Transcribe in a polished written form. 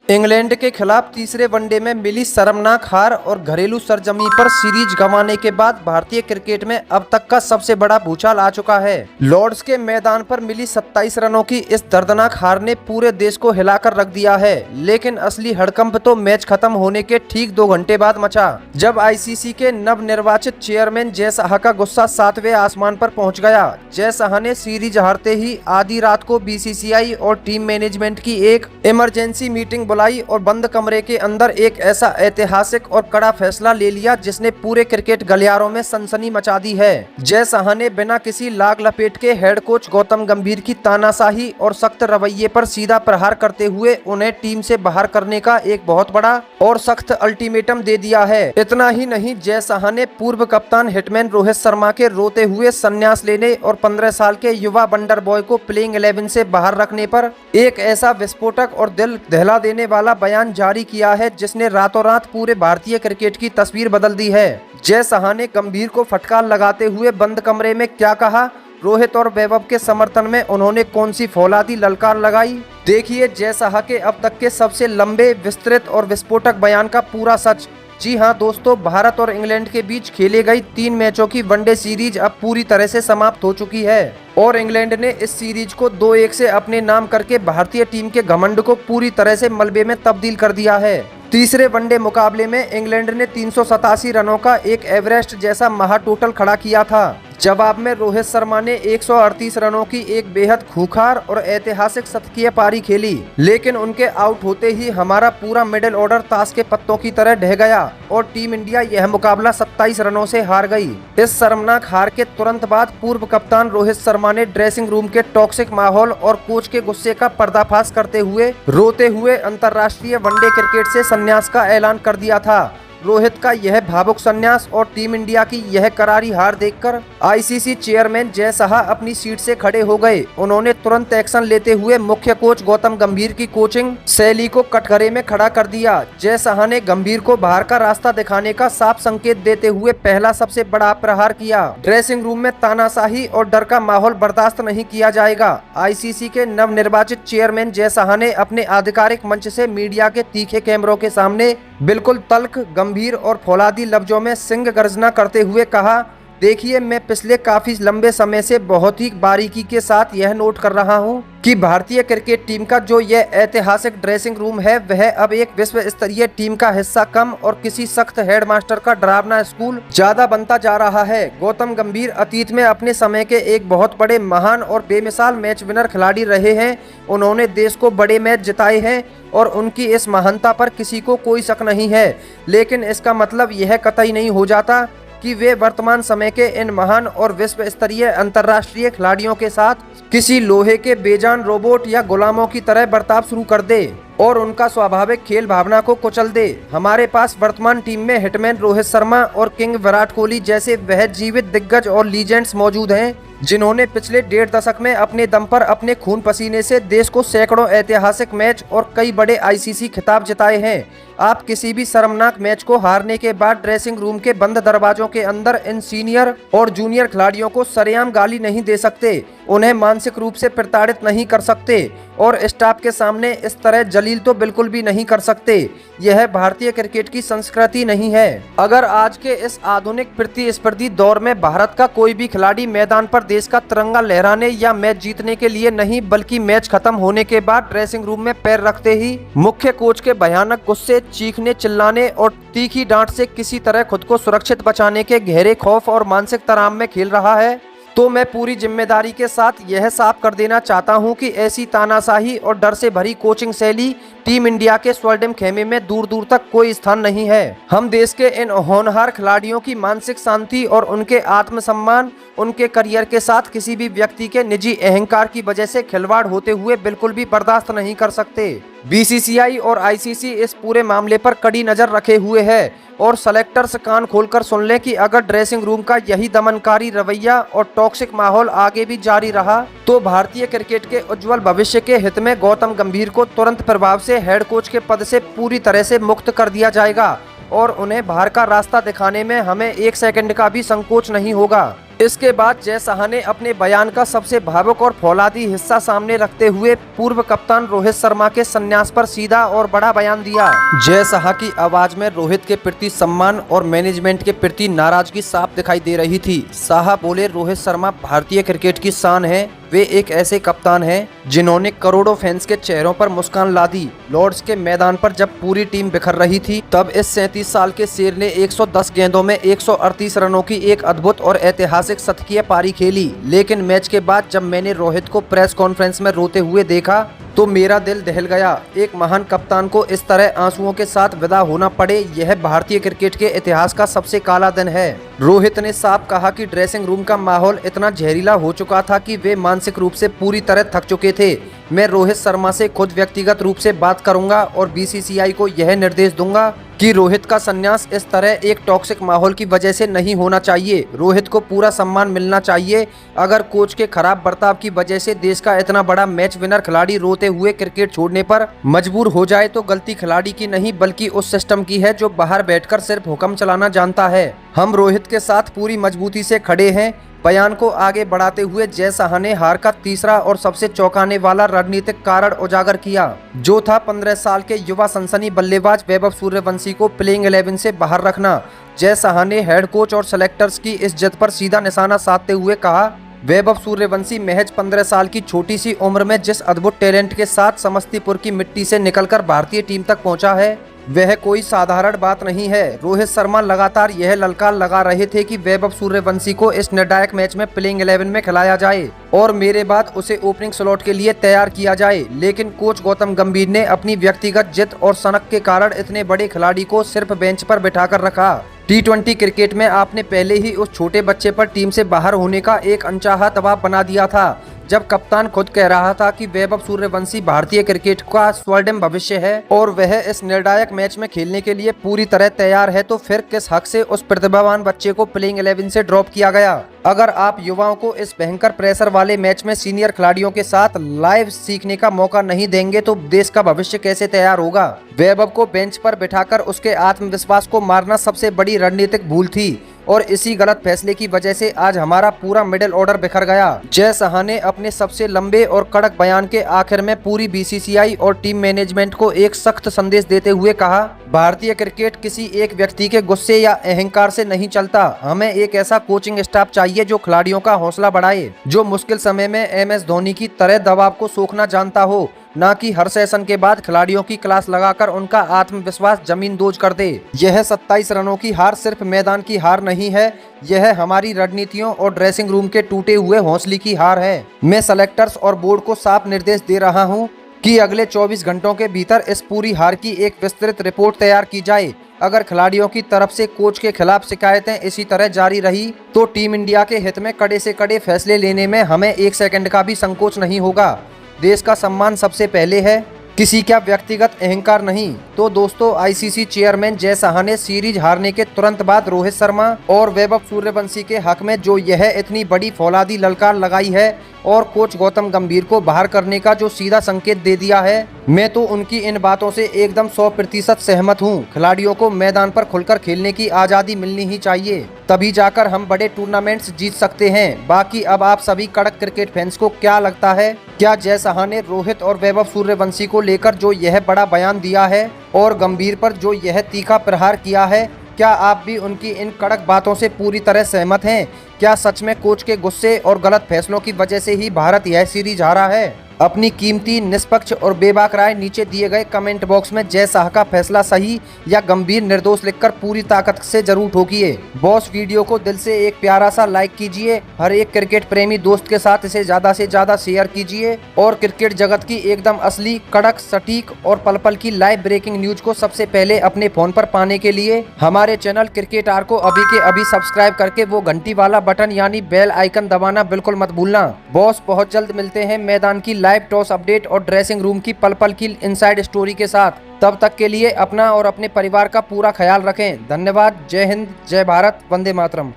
England के खिलाफ तीसरे वनडे में मिली शर्मनाक हार और घरेलू सरजमी पर सीरीज गंवाने के बाद भारतीय क्रिकेट में अब तक का सबसे बड़ा भूचाल आ चुका है। लॉर्ड्स के मैदान पर मिली 27 रनों की इस दर्दनाक हार ने पूरे देश को हिलाकर रख दिया है, लेकिन असली हड़कंप तो मैच खत्म होने के ठीक 2 घंटे बाद मचा, जब आईसीसी के नवनिर्वाचित चेयरमैन जय शाह का गुस्सा 7वें आसमान पर पहुंच गया। जय शाह ने सीरीज हारते ही आधी रात को बीसीसीआई और टीम मैनेजमेंट की एक इमरजेंसी मीटिंग बुलाई और बंद कमरे के अंदर एक ऐसा ऐतिहासिक और कड़ा फैसला ले लिया जिसने पूरे क्रिकेट गलियारों में सनसनी मचा दी है। जय शाह ने बिना किसी लाग लपेट के हेड कोच गौतम गंभीर की तानाशाही और सख्त रवैये पर सीधा प्रहार करते हुए उन्हें टीम से बाहर करने का एक बहुत बड़ा और सख्त अल्टीमेटम दे दिया है। इतना ही नहीं, जय शाह ने पूर्व कप्तान हिटमैन रोहित शर्मा के रोते हुए संन्यास लेने और 15 साल के युवा वंडर बॉय को प्लेइंग 11 से बाहर रखने पर एक ऐसा विस्फोटक और दिल दहला देने वाला बयान जारी किया है जिसने रातों रात पूरे भारतीय क्रिकेट की तस्वीर बदल दी है। जय शाह ने गंभीर को फटकार लगाते हुए बंद कमरे में क्या कहा, रोहित और वैभव के समर्थन में उन्होंने कौन सी फौलादी ललकार लगाई, देखिए जय शाह के अब तक के सबसे लंबे, विस्तृत और विस्फोटक बयान का पूरा सच। जी हां दोस्तों, भारत और इंग्लैंड के बीच खेले गई 3 मैचों की वनडे सीरीज अब पूरी तरह से समाप्त हो चुकी है और इंग्लैंड ने इस सीरीज को 2-1 से अपने नाम करके भारतीय टीम के घमंड को पूरी तरह से मलबे में तब्दील कर दिया है। तीसरे वनडे मुकाबले में इंग्लैंड ने 387 रनों का एक एवरेस्ट जैसा महा टोटल खड़ा किया था। जवाब में रोहित शर्मा ने 138 रनों की एक बेहद खूंखार और ऐतिहासिक शतकीय पारी खेली, लेकिन उनके आउट होते ही हमारा पूरा मिडिल ऑर्डर ताश के पत्तों की तरह ढह गया और टीम इंडिया यह मुकाबला 27 रनों से हार गई। इस शर्मनाक हार के तुरंत बाद पूर्व कप्तान रोहित शर्मा ने ड्रेसिंग रूम के टॉक्सिक माहौल और कोच के गुस्से का पर्दाफाश करते हुए रोते हुए अंतर्राष्ट्रीय वनडे क्रिकेट से संन्यास का ऐलान कर दिया था। रोहित का यह भावुक संन्यास और टीम इंडिया की यह करारी हार देखकर आईसीसी चेयरमैन जय शाह अपनी सीट से खड़े हो गए। उन्होंने तुरंत एक्शन लेते हुए मुख्य कोच गौतम गंभीर की कोचिंग शैली को कटघरे में खड़ा कर दिया। जय शाह ने गंभीर को बाहर का रास्ता दिखाने का साफ संकेत देते हुए पहला सबसे बड़ा प्रहार किया। ड्रेसिंग रूम में तानाशाही और डर का माहौल बर्दाश्त नहीं किया जाएगा। आईसीसी के नवनिर्वाचित चेयरमैन जय शाह ने अपने आधिकारिक मंच से मीडिया के तीखे कैमरों के सामने बिल्कुल तल्ख, गंभीर और फौलादी लफ्जों में सिंह गर्जना करते हुए कहा, देखिए मैं पिछले काफी लंबे समय से बहुत ही बारीकी के साथ यह नोट कर रहा हूं कि भारतीय क्रिकेट टीम का जो यह ऐतिहासिक ड्रेसिंग रूम है वह अब एक विश्व स्तरीय टीम का हिस्सा कम और किसी सख्त हेडमास्टर का डरावना स्कूल ज्यादा बनता जा रहा है। गौतम गंभीर अतीत में अपने समय के एक बहुत बड़े, महान और बेमिसाल मैच विनर खिलाड़ी रहे हैं। उन्होंने देश को बड़े मैच जिताए हैं और उनकी इस महानता पर किसी को कोई शक नहीं है, लेकिन इसका मतलब यह कतई नहीं हो जाता कि वे वर्तमान समय के इन महान और विश्व स्तरीय अंतर्राष्ट्रीय खिलाड़ियों के साथ किसी लोहे के बेजान रोबोट या गुलामों की तरह बर्ताव शुरू कर दे और उनका स्वाभाविक खेल भावना को कुचल दे। हमारे पास वर्तमान टीम में हिटमैन रोहित शर्मा और किंग विराट कोहली जैसे वह जीवित दिग्गज और लीजेंड्स मौजूद हैं जिन्होंने पिछले 1.5 दशक में अपने दम पर अपने खून पसीने से देश को सैकड़ों ऐतिहासिक मैच और कई बड़े आईसीसी खिताब जिताए हैं। आप किसी भी शर्मनाक मैच को हारने के बाद ड्रेसिंग रूम के बंद दरवाजों के अंदर इन सीनियर और जूनियर खिलाड़ियों को सरेआम गाली नहीं दे सकते, उन्हें मानसिक रूप से प्रताड़ित नहीं कर सकते और स्टाफ के सामने इस तरह जलील तो बिल्कुल भी नहीं कर सकते। यह भारतीय क्रिकेट की संस्कृति नहीं है। अगर आज के इस आधुनिक प्रतिस्पर्धी दौर में भारत का कोई भी खिलाड़ी मैदान पर देश का तिरंगा लहराने या मैच जीतने के लिए नहीं बल्कि मैच खत्म होने के बाद ड्रेसिंग रूम में पैर रखते ही मुख्य कोच के भयानक गुस्से, चीखने, चिल्लाने और तीखी डांट से किसी तरह खुद को सुरक्षित बचाने के गहरे खौफ और मानसिक तनाव में खेल रहा है, तो मैं पूरी जिम्मेदारी के साथ यह साफ कर देना चाहता हूं कि ऐसी तानाशाही और डर से भरी कोचिंग शैली टीम इंडिया के स्वर्णिम खेमे में दूर दूर तक कोई स्थान नहीं है। हम देश के इन होनहार खिलाड़ियों की मानसिक शांति और उनके आत्मसम्मान, उनके करियर के साथ किसी भी व्यक्ति के निजी अहंकार की वजह से खिलवाड़ होते हुए बिल्कुल भी बर्दाश्त नहीं कर सकते। बीसीसीआई और आईसीसी इस पूरे मामले पर कड़ी नजर रखे हुए है और सेलेक्टर्स कान खोलकर सुन लें कि अगर ड्रेसिंग रूम का यही दमनकारी रवैया और टॉक्सिक माहौल आगे भी जारी रहा तो भारतीय क्रिकेट के उज्जवल भविष्य के हित में गौतम गंभीर को तुरंत प्रभाव से हेड कोच के पद से पूरी तरह से मुक्त कर दिया जाएगा और उन्हें बाहर का रास्ता दिखाने में हमें 1 सेकंड का भी संकोच नहीं होगा। इसके बाद जय साहा ने अपने बयान का सबसे भावुक और फौलादी हिस्सा सामने रखते हुए पूर्व कप्तान रोहित शर्मा के संन्यास पर सीधा और बड़ा बयान दिया। जय साहा की आवाज में रोहित के प्रति सम्मान और मैनेजमेंट के प्रति नाराजगी साफ दिखाई दे रही थी। साहा बोले, रोहित शर्मा भारतीय क्रिकेट की शान है। वे एक ऐसे कप्तान हैं जिन्होंने करोड़ों फैंस के चेहरों पर मुस्कान ला दी। लॉर्ड्स के मैदान पर जब पूरी टीम बिखर रही थी तब इस 37 साल के शेर ने 110 गेंदों में 138 रनों की एक अद्भुत और ऐतिहासिक शतकीय पारी खेली। लेकिन मैच के बाद जब मैंने रोहित को प्रेस कॉन्फ्रेंस में रोते हुए देखा तो मेरा दिल दहल गया। एक महान कप्तान को इस तरह आंसुओं के साथ विदा होना पड़े, यह भारतीय क्रिकेट के इतिहास का सबसे काला दिन है। रोहित ने साफ कहा कि ड्रेसिंग रूम का माहौल इतना जहरीला हो चुका था कि वे मानसिक रूप से पूरी तरह थक चुके थे। मैं रोहित शर्मा से खुद व्यक्तिगत रूप से बात करूंगा और बीसीसीआई को यह निर्देश दूंगा कि रोहित का संन्यास इस तरह एक टॉक्सिक माहौल की वजह से नहीं होना चाहिए। रोहित को पूरा सम्मान मिलना चाहिए। अगर कोच के खराब बर्ताव की वजह से देश का इतना बड़ा मैच विनर खिलाड़ी रोते हुए क्रिकेट छोड़ने पर मजबूर हो जाए तो गलती खिलाड़ी की नहीं बल्कि उस सिस्टम की है जो बाहर बैठकर सिर्फ हुक्म चलाना जानता है। हम रोहित के साथ पूरी मजबूती से खड़े हैं। बयान को आगे बढ़ाते हुए जय साहा ने हार का तीसरा और सबसे चौंकाने वाला रणनीतिक कारण उजागर किया, जो था 15 साल के युवा सनसनी बल्लेबाज वैभव सूर्यवंशी को प्लेइंग 11 से बाहर रखना। जय साहा ने हेड कोच और सेलेक्टर्स की इस जिद पर सीधा निशाना साधते हुए कहा, वैभव सूर्यवंशी महज 15 साल की छोटी सी उम्र में जिस अद्भुत टैलेंट के साथ समस्तीपुर की मिट्टी से निकलकर भारतीय टीम तक पहुंचा है वह कोई साधारण बात नहीं है। रोहित शर्मा लगातार यह ललकार लगा रहे थे कि वैभव सूर्यवंशी को इस निर्णायक मैच में प्लेइंग 11 में खिलाया जाए और मेरे बाद उसे ओपनिंग स्लॉट के लिए तैयार किया जाए। लेकिन कोच गौतम गंभीर ने अपनी व्यक्तिगत जिद और सनक के कारण इतने बड़े खिलाड़ी को सिर्फ बेंच पर बिठाकर रखा। T20 क्रिकेट में आपने पहले ही उस छोटे बच्चे पर टीम से बाहर होने का एक अनचाहा दबाव बना दिया था। जब कप्तान खुद कह रहा था कि वैभव सूर्यवंशी भारतीय क्रिकेट का स्वर्णिम भविष्य है और वह इस निर्णायक मैच में खेलने के लिए पूरी तरह तैयार है, तो फिर किस हक से उस प्रतिभावान बच्चे को प्लेइंग 11 से ड्रॉप किया गया? अगर आप युवाओं को इस भयंकर प्रेशर वाले मैच में सीनियर खिलाड़ियों के साथ लाइव सीखने का मौका नहीं देंगे तो देश का भविष्य कैसे तैयार होगा? वैभव को बेंच पर बिठाकर उसके आत्मविश्वास को मारना सबसे बड़ी रणनीतिक भूल थी और इसी गलत फैसले की वजह से आज हमारा पूरा मिडिल ऑर्डर बिखर गया। जय साहा ने अपने सबसे लंबे और कड़क बयान के आखिर में पूरी बीसीसीआई और टीम मैनेजमेंट को एक सख्त संदेश देते हुए कहा, भारतीय क्रिकेट किसी एक व्यक्ति के गुस्से या अहंकार से नहीं चलता। हमें एक ऐसा कोचिंग स्टाफ चाहिए जो खिलाड़ियों का हौसला बढ़ाए, जो मुश्किल समय में MS धोनी की तरह दबाव को सोखना जानता हो, ना कि हर सेशन के बाद खिलाड़ियों की क्लास लगाकर उनका आत्मविश्वास जमींदोज कर दे। यह 27 रनों की हार सिर्फ मैदान की हार नहीं है, यह हमारी रणनीतियों और ड्रेसिंग रूम के टूटे हुए हौसले की हार है। मैं सेलेक्टर्स और बोर्ड को साफ निर्देश दे रहा हूं कि अगले 24 घंटों के भीतर इस पूरी हार की एक विस्तृत रिपोर्ट तैयार की जाए। अगर खिलाड़ियों की तरफ से कोच के खिलाफ शिकायतें इसी तरह जारी रही तो टीम इंडिया के हित में कड़े से कड़े फैसले लेने में हमें एक सेकंड का भी संकोच नहीं होगा। देश का सम्मान सबसे पहले है, किसी का व्यक्तिगत अहंकार नहीं। तो दोस्तों, आईसीसी चेयरमैन जय साहा ने सीरीज हारने के तुरंत बाद रोहित शर्मा और वैभव सूर्यवंशी के हक में जो यह इतनी बड़ी फौलादी ललकार लगाई है और कोच गौतम गंभीर को बाहर करने का जो सीधा संकेत दे दिया है, मैं तो उनकी इन बातों से एकदम 100% सहमत हूं। खिलाड़ियों को मैदान पर खुलकर खेलने की आज़ादी मिलनी ही चाहिए, तभी जाकर हम बड़े टूर्नामेंट्स जीत सकते हैं। बाकी अब आप सभी कड़क क्रिकेट फैंस को क्या लगता है? क्या जय साहा ने रोहित और वैभव सूर्यवंशी को लेकर जो यह बड़ा बयान दिया है और गंभीर पर जो यह तीखा प्रहार किया है, क्या आप भी उनकी इन कड़क बातों से पूरी तरह सहमत हैं? क्या सच में कोच के गुस्से और गलत फैसलों की वजह से ही भारत यह सीरीज हारा है? अपनी कीमती, निष्पक्ष और बेबाक राय नीचे दिए गए कमेंट बॉक्स में जय साहा का फैसला सही या गंभीर निर्दोष लिखकर पूरी ताकत से जरूर ठोकिए। बॉस, वीडियो को दिल से एक प्यारा सा लाइक कीजिए। हर एक क्रिकेट प्रेमी दोस्त के साथ इसे ज्यादा से ज्यादा शेयर कीजिए और क्रिकेट जगत की एकदम असली, कड़क, सटीक और पल पल की लाइव ब्रेकिंग न्यूज को सबसे पहले अपने फोन पर पाने के लिए हमारे चैनल क्रिकेट आर को अभी के अभी सब्सक्राइब करके वो घंटी वाला बटन यानी बेल आइकन दबाना बिल्कुल मत भूलना। बॉस, बहुत जल्द मिलते हैं मैदान की लाइव टॉस अपडेट और ड्रेसिंग रूम की पल पल की इनसाइड स्टोरी के साथ। तब तक के लिए अपना और अपने परिवार का पूरा ख्याल रखें। धन्यवाद। जय हिंद, जय भारत, वंदे मातरम।